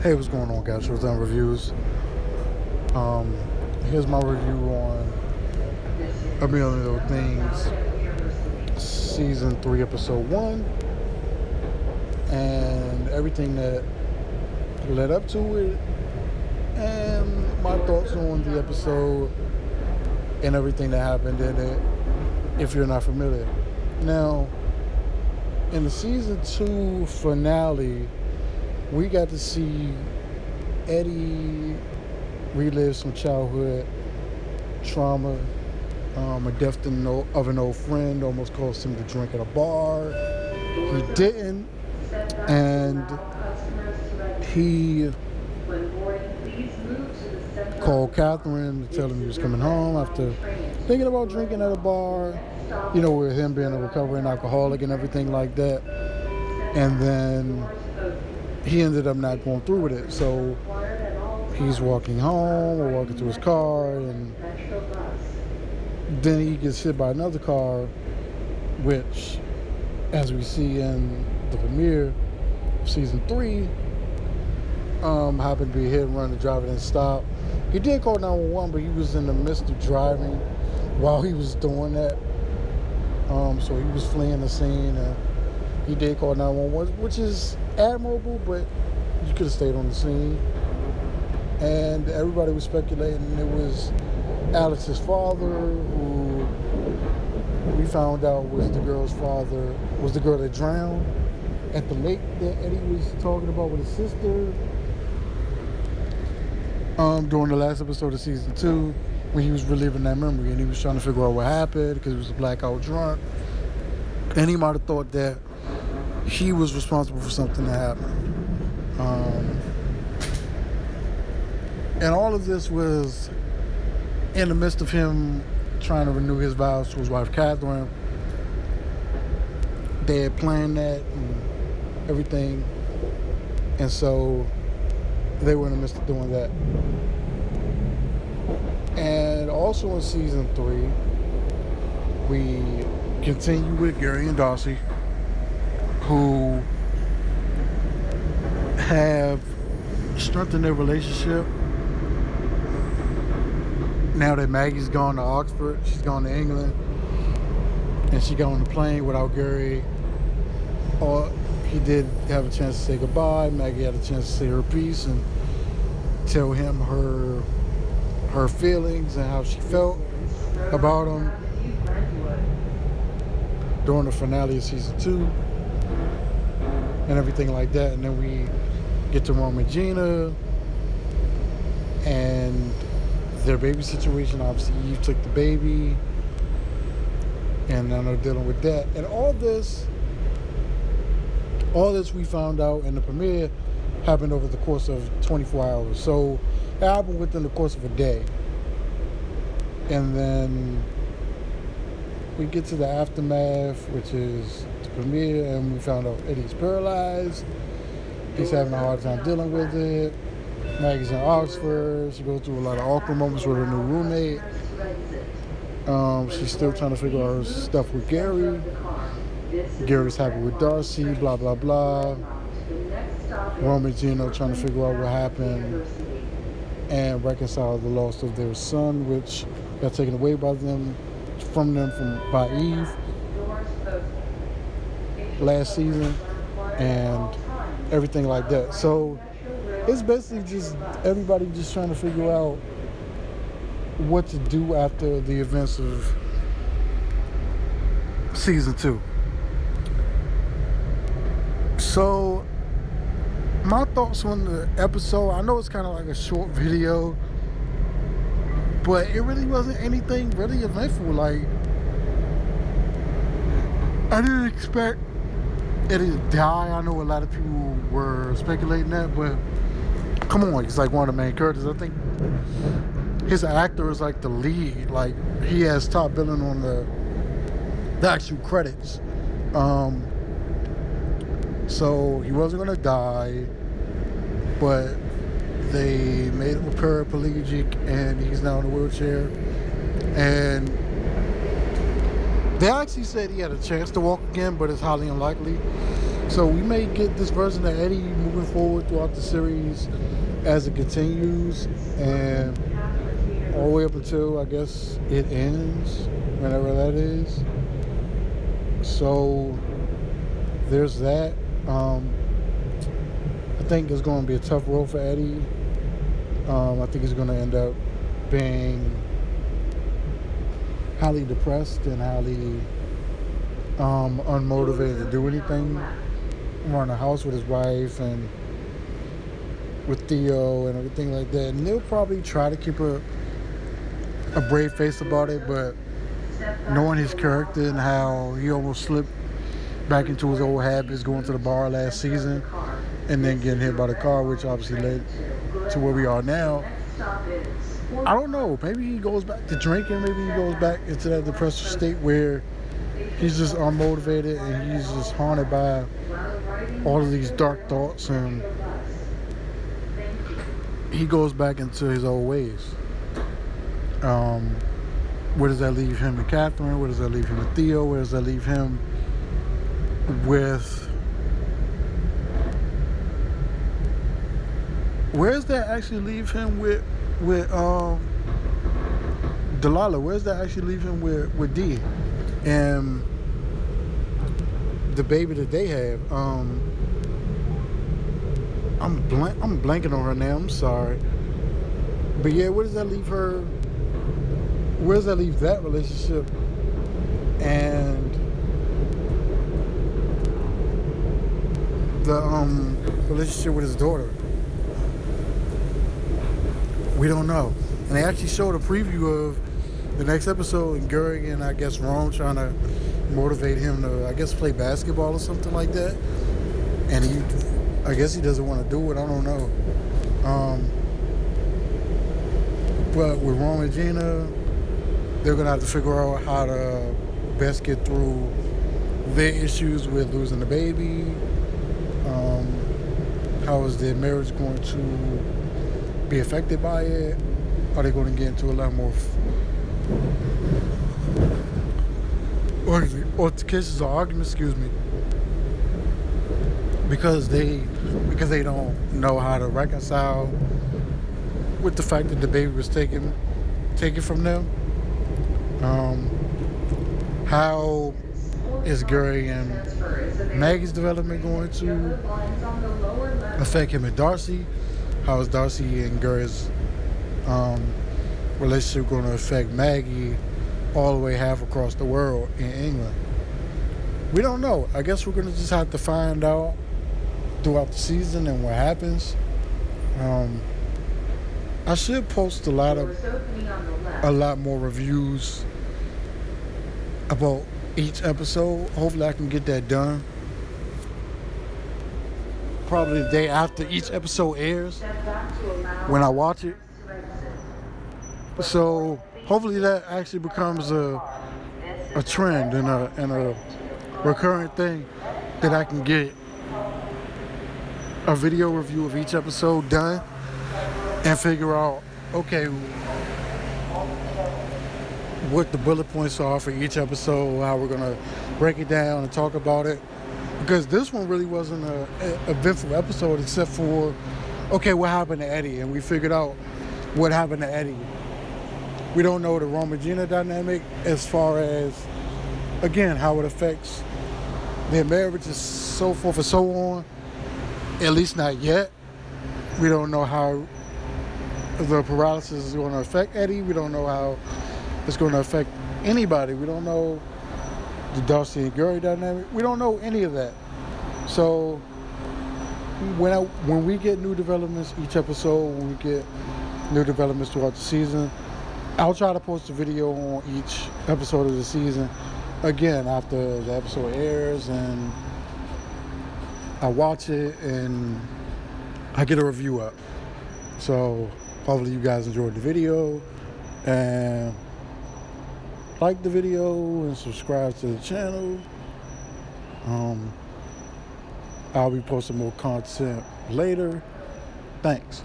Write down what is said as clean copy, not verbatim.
Hey, what's going on, guys? Showtime Reviews. Here's my review on A Million Little Things, Season 3, Episode 1, and everything that led up to it, and my thoughts on the episode and everything that happened in it, if you're not familiar. Now, in the Season 2 finale, we got to see Eddie relive some childhood trauma. A death of an old friend almost caused him to drink at a bar. He didn't, and he called Catherine to tell him he was coming home after thinking about drinking at a bar, with him being a recovering alcoholic and everything like that. And then he ended up not going through with it. So he's walking home or walking to his car, and then he gets hit by another car, which, as we see in the premiere of Season 3, happened to be a hit and run. The driver didn't stop. He did call 911, but he was in the midst of driving while he was doing that. So he was fleeing the scene, and he did call 911, which is admirable, but you could have stayed on the scene. And everybody was speculating it was Alex's father, who we found out was the girl's father, was the girl that drowned at the lake that Eddie was talking about with his sister during the last episode of Season 2, when he was reliving that memory, and he was trying to figure out what happened because he was blackout drunk, and he might have thought that he was responsible for something that happened. And all of this was in the midst of him trying to renew his vows to his wife, Catherine. They had planned that and everything. And so they were in the midst of doing that. And also in Season 3, we continue with Gary and Darcy, who have strengthened their relationship. Now that Maggie's gone to Oxford, she's gone to England, and she got on the plane without Gary. Or he did have a chance to say goodbye. Maggie had a chance to say her piece and tell him her feelings and how she felt about him during the finale of Season 2 and everything like that. And then we get to Rome and Gina and their baby situation. Obviously, Eve took the baby, and now they're dealing with that. And all this we found out in the premiere happened over the course of 24 hours. So it happened within the course of a day. And then we get to the aftermath, which is the premiere, and we found out Eddie's paralyzed. He's having a hard time dealing with it. Maggie's in Oxford. She goes through a lot of awkward moments with her new roommate. She's still trying to figure out her stuff with Gary. Gary's happy with Darcy, blah, blah, blah. Rome and Gino trying to figure out what happened and reconcile the loss of their son, which got taken away by Eve last season, and everything like that. So it's basically just everybody just trying to figure out what to do after the events of Season 2. So my thoughts on the episode, I know it's kind of like a short video, but it really wasn't anything really eventful. Like, I didn't expect Eddie to die. I know a lot of people were speculating that, but come on, he's like one of the main characters. I think his actor is like the lead. Like, he has top billing on the actual credits. So he wasn't gonna die, but they made him a paraplegic, and he's now in a wheelchair. And they actually said he had a chance to walk again, but it's highly unlikely. So we may get this version of Eddie moving forward throughout the series as it continues, and all the way up until, I guess, it ends, whenever that is. So there's that. I think it's going to be a tough road for Eddie. I think he's going to end up being highly depressed and highly unmotivated to do anything around the house with his wife and with Theo and everything like that. And they'll probably try to keep a brave face about it, but knowing his character and how he almost slipped back into his old habits, going to the bar last season and then getting hit by the car, which obviously led to where we are now. I don't know. Maybe he goes back to drinking. Maybe he goes back into that depressive state where he's just unmotivated and he's just haunted by all of these dark thoughts, and he goes back into his old ways. Where does that leave him and Catherine? Where does that leave him with Theo? Where does that leave him with... Where does that actually leave him with Delilah? Where does that actually leave him with Dee and the baby that they have? I'm blanking on her name. I'm sorry, but yeah, where does that leave her? Where does that leave that relationship and the relationship with his daughter? We don't know. And they actually showed a preview of the next episode, and Gary and I guess Rome trying to motivate him to, I guess, play basketball or something like that. And I guess he doesn't want to do it. I don't know. But with Rome and Gina, they're going to have to figure out how to best get through their issues with losing the baby. How is their marriage going to be affected by it? Are they going to get into a lot more altercations or arguments, because they don't know how to reconcile with the fact that the baby was taken from them. How is Gary and Maggie's development going to affect him and Darcy? How is Darcy and Gary's relationship going to affect Maggie all the way half across the world in England? We don't know. I guess we're going to just have to find out throughout the season and what happens. I should post a lot more reviews about each episode. Hopefully I can get that done probably the day after each episode airs when I watch it. So hopefully that actually becomes a trend and a recurrent thing, that I can get a video review of each episode done and figure out, okay, what the bullet points are for each episode, how we're going to break it down and talk about it. Because this one really wasn't an eventful episode except for, okay, what happened to Eddie? And we figured out what happened to Eddie. We don't know the Rome and Gina dynamic as far as, again, how it affects their marriage and so forth and so on. At least not yet. We don't know how the paralysis is going to affect Eddie. We don't know how it's going to affect anybody. We don't know the Darcy and Gary dynamic. We don't know any of that. So when we get new developments each episode, when we get new developments throughout the season, I'll try to post a video on each episode of the season, again, after the episode airs, and I watch it and I get a review up. So hopefully you guys enjoyed the video, and like the video and subscribe to the channel. I'll be posting more content later. Thanks.